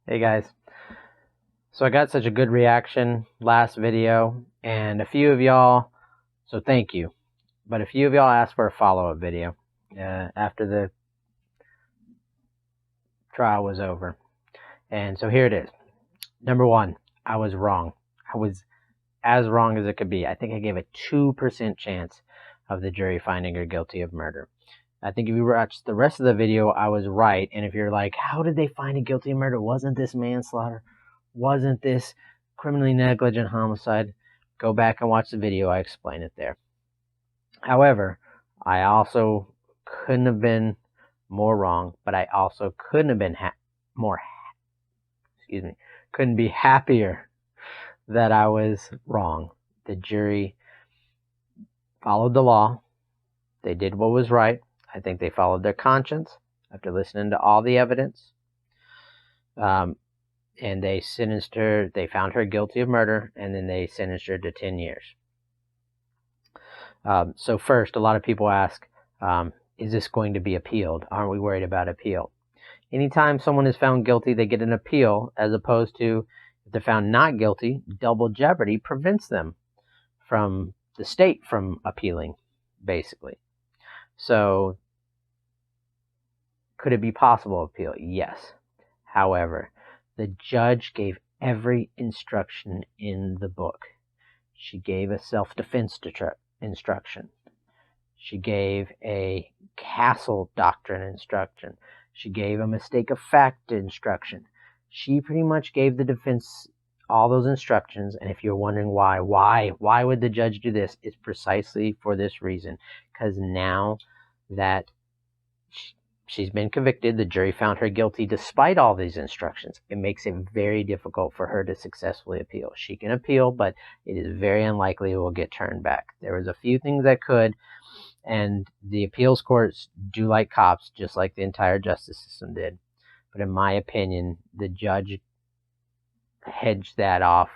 Hey guys, so I got such a good reaction last video, and a few of y'all, so thank you, but a few of y'all asked for a follow-up video after the trial was over, and so here it is. Number one, I was wrong. I was as wrong as it could be. I think I gave a 2% chance of the jury finding her guilty of murder. I think if you watch the rest of the video, I was right. And if you're like, how did they find her guilty of murder? Wasn't this manslaughter? Wasn't this criminally negligent homicide? Go back and watch the video. I explain it there. However, I also couldn't have been more wrong, but I also couldn't have been couldn't be happier that I was wrong. The jury followed the law. They did what was right. I think they followed their conscience after listening to all the evidence. And they sentenced her, they found her guilty of murder, and then they sentenced her to 10 years. So first, a lot of people ask, is this going to be appealed? Aren't we worried about appeal? Anytime someone is found guilty, they get an appeal, as opposed to if they're found not guilty, double jeopardy prevents them from the state from appealing, basically. So could it be possible appeal? Yes. However, the judge gave every instruction in the book. She gave a self-defense instruction. She gave a castle doctrine instruction. She gave a mistake of fact instruction. She pretty much gave the defense all those instructions. And if you're wondering why would the judge do this? It's precisely for this reason. Because now that she's been convicted, the jury found her guilty despite all these instructions. It makes it very difficult for her to successfully appeal. She can appeal, but it is very unlikely it will get turned back. There was a few things that could, and the appeals courts do like cops, just like the entire justice system did. But in my opinion, the judge headed that off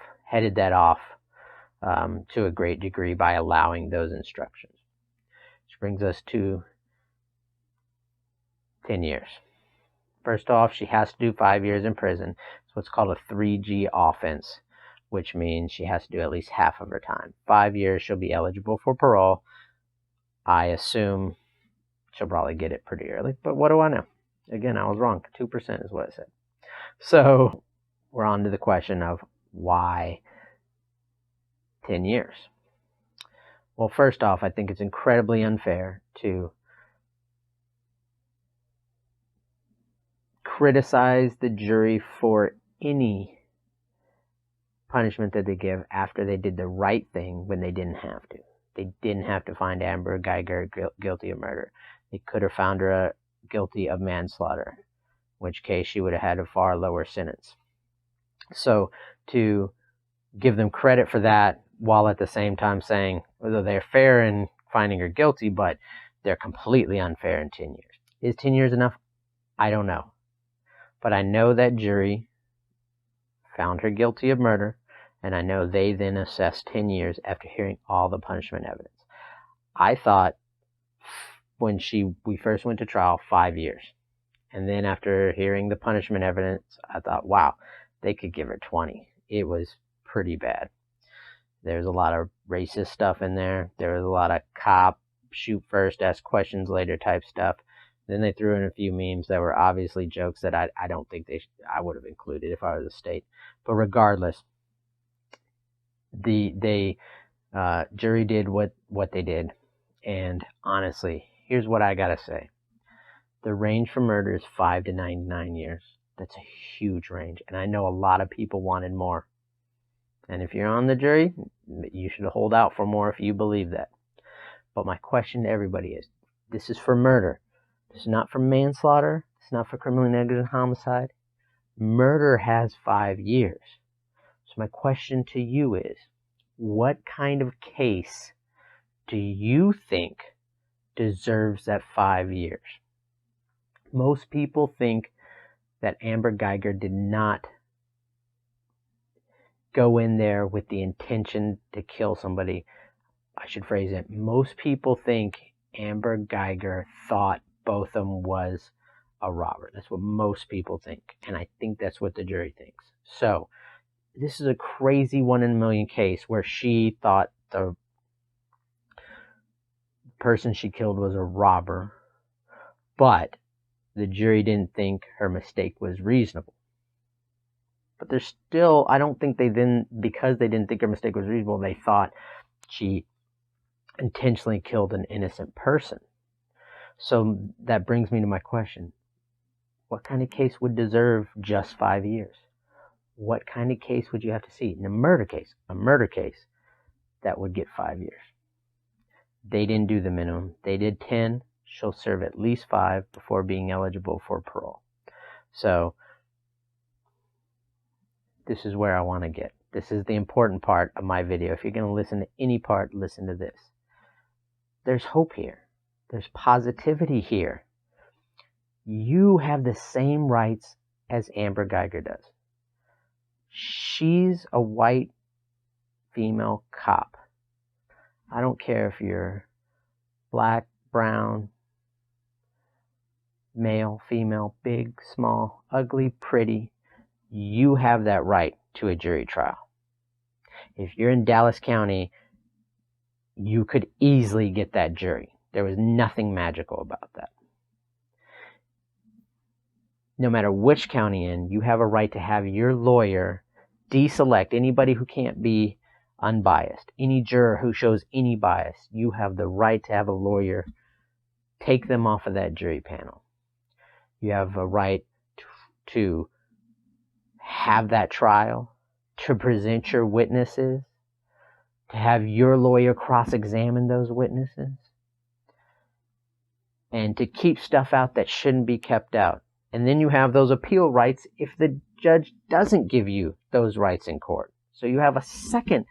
to a great degree by allowing those instructions. Which brings us to 10 years. First off, she has to do 5 years in prison. It's what's called a 3G offense, which means she has to do at least half of her time. 5 years, she'll be eligible for parole. I assume she'll probably get it pretty early, but what do I know? Again, I was wrong. 2% is what I said. So we're on to the question of why 10 years? Well, first off, I think it's incredibly unfair to criticize the jury for any punishment that they give after they did the right thing when they didn't have to. They didn't have to find Amber Guyger guilty of murder. They could have found her guilty of manslaughter, in which case she would have had a far lower sentence. So to give them credit for that while at the same time saying, whether they're fair in finding her guilty, but they're completely unfair in 10 years. Is 10 years enough? I don't know. But I know that jury found her guilty of murder, and I know they then assessed 10 years after hearing all the punishment evidence. I thought when we first went to trial, 5 years. And then after hearing the punishment evidence, I thought, wow, they could give her 20. It was pretty bad. There's a lot of racist stuff in there. There was a lot of cop, shoot first, ask questions later type stuff. Then they threw in a few memes that were obviously jokes that I don't think I would have included if I was the state. But regardless, the jury did what they did. And honestly, here's what I gotta say. The range for murder is 5 to 99 years. That's a huge range. And I know a lot of people wanted more. And if you're on the jury, you should hold out for more if you believe that. But my question to everybody is, this is for murder. This is not for manslaughter. It's not for criminally negligent homicide. Murder has 5 years. So my question to you is, what kind of case do you think deserves that 5 years? Most people think that Amber Guyger did not go in there with the intention to kill somebody. I should phrase it. Most people think Amber Guyger thought Botham was a robber. That's what most people think. And I think that's what the jury thinks. So this is a crazy 1 in a million case where she thought the person she killed was a robber, but the jury didn't think her mistake was reasonable. But there's still, I don't think because they didn't think her mistake was reasonable, they thought she intentionally killed an innocent person. So that brings me to my question. What kind of case would deserve just 5 years? What kind of case would you have to see? In a murder case, that would get 5 years. They didn't do the minimum. They did 10. She'll serve at least 5 before being eligible for parole. So this is where I want to get. This is the important part of my video. If you're going to listen to any part, listen to this. There's hope here. There's positivity here. You have the same rights as Amber Guyger does. She's a white female cop. I don't care if you're black, brown, male, female, big, small, ugly, pretty. You have that right to a jury trial. If you're in Dallas County, you could easily get that jury. There was nothing magical about that. No matter which county in, you have a right to have your lawyer deselect anybody who can't be unbiased. Any juror who shows any bias, you have the right to have a lawyer take them off of that jury panel. You have a right to have that trial, to present your witnesses, to have your lawyer cross-examine those witnesses, and to keep stuff out that shouldn't be kept out. And then you have those appeal rights if the judge doesn't give you those rights in court. So you have a second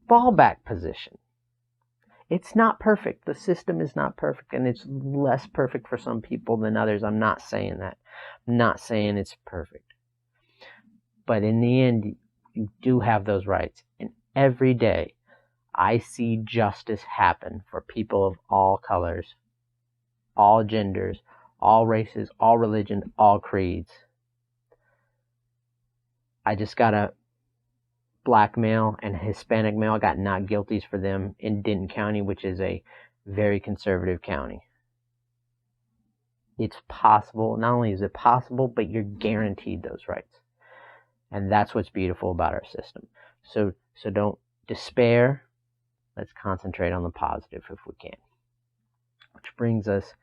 fallback position. It's not perfect. The system is not perfect, and it's less perfect for some people than others. I'm not saying that. I'm not saying it's perfect. But in the end, you do have those rights. And every day, I see justice happen for people of all colors, all genders, all races, all religions, all creeds. I just got a black male and a Hispanic male. I got not guilties for them in Denton County, which is a very conservative county. It's possible. Not only is it possible, but you're guaranteed those rights. And that's what's beautiful about our system. So don't despair. Let's concentrate on the positive if we can. Which brings us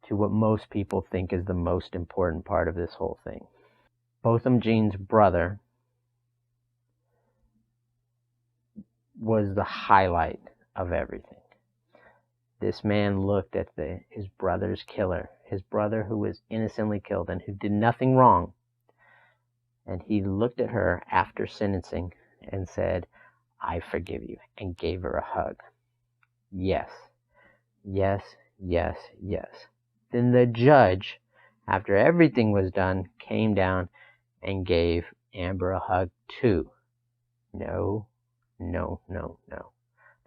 to what most people think is the most important part of this whole thing. Botham Jean's brother was the highlight of everything. This man looked at his brother's killer, his brother who was innocently killed and who did nothing wrong. And he looked at her after sentencing and said, "I forgive you," and gave her a hug. Yes, yes, yes, yes. Then the judge, after everything was done, came down and gave Amber a hug too. No, no, no, no.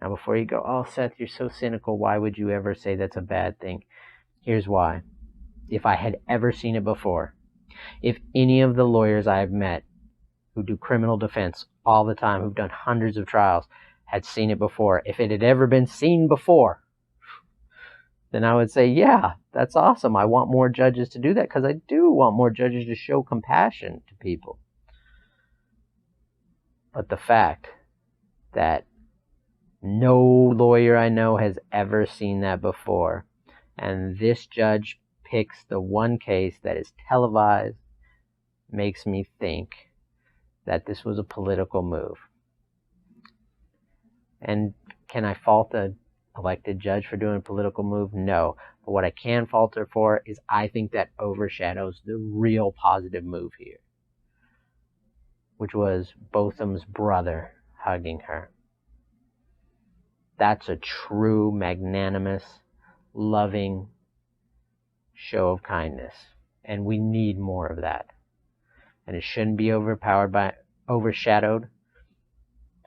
Now before you go, "Oh, Seth, you're so cynical. Why would you ever say that's a bad thing?" Here's why. If I had ever seen it before, if any of the lawyers I have met who do criminal defense all the time, who've done hundreds of trials, had seen it before, if it had ever been seen before, then I would say, yeah, that's awesome. I want more judges to do that, because I do want more judges to show compassion to people. But the fact that no lawyer I know has ever seen that before, and this judge picks the one case that is televised, makes me think that this was a political move. And can I fault an elected judge for doing a political move? No. But what I can fault her for is I think that overshadows the real positive move here, which was Botham's brother hugging her. That's a true, magnanimous, loving show of kindness. And we need more of that. And it shouldn't be overshadowed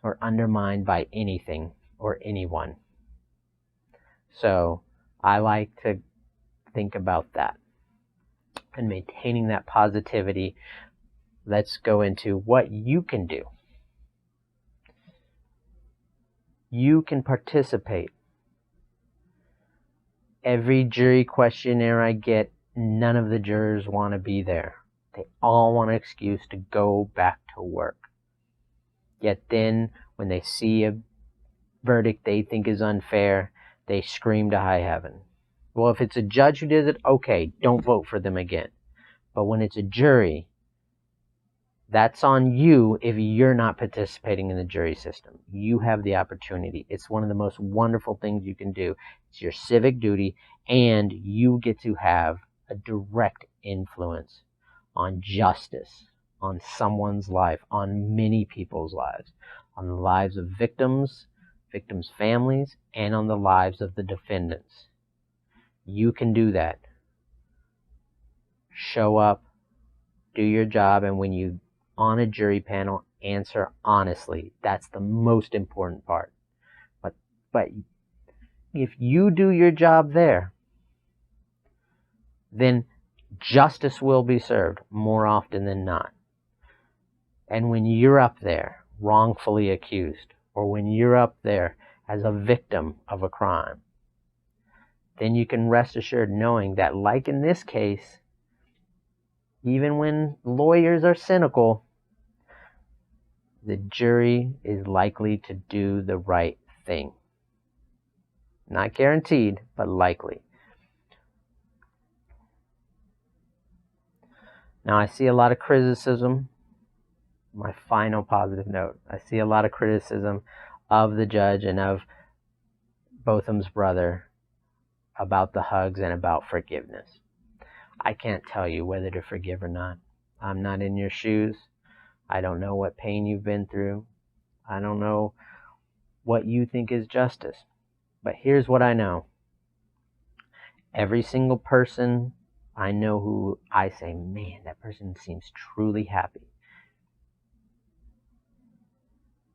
or undermined by anything or anyone. So I like to think about that. And maintaining that positivity, let's go into what you can do. You can participate. Every jury questionnaire I get, none of the jurors want to be there. They all want an excuse to go back to work. Yet then, when they see a verdict they think is unfair, they scream to high heaven. Well, if it's a judge who does it, okay, don't vote for them again. But when it's a jury, that's on you if you're not participating in the jury system. You have the opportunity. It's one of the most wonderful things you can do. It's your civic duty, and you get to have a direct influence on justice, on someone's life, on many people's lives, on the lives of victims' families, and on the lives of the defendants. You can do that. Show up, do your job, and when you on a jury panel, answer honestly. That's the most important part. But if you do your job there, then justice will be served more often than not. And when you're up there wrongfully accused, or when you're up there as a victim of a crime, then you can rest assured knowing that, like in this case, even when lawyers are cynical, the jury is likely to do the right thing. Not guaranteed, but likely. Now, I see a lot of criticism. My final positive note. I see a lot of criticism of the judge and of Botham's brother about the hugs and about forgiveness. I can't tell you whether to forgive or not. I'm not in your shoes. I don't know what pain you've been through. I don't know what you think is justice. But here's what I know. Every single person I know who I say, man, that person seems truly happy.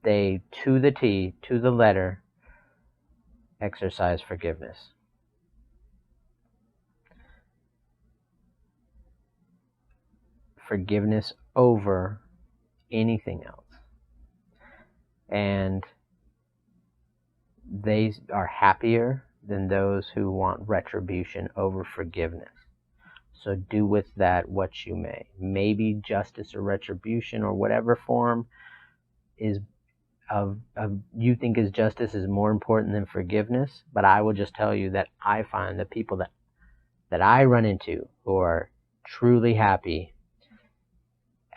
They, to the T, to the letter, exercise forgiveness. Forgiveness over anything else. And they are happier than those who want retribution over forgiveness. So do with that what you may. Maybe justice or retribution or whatever form is of you think is justice is more important than forgiveness. But I will just tell you that I find the people that I run into who are truly happy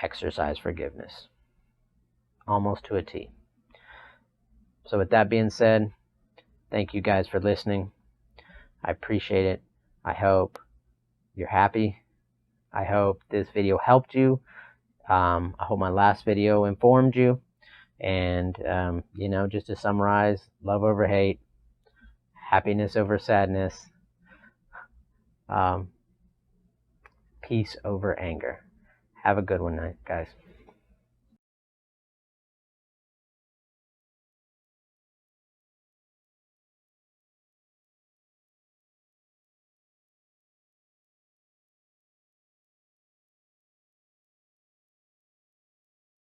exercise forgiveness. Almost to a T. So with that being said, thank you guys for listening. I appreciate it. I hope you're happy. I hope this video helped you. I hope my last video informed you. And, just to summarize, love over hate, happiness over sadness, peace over anger. Have a good one, guys.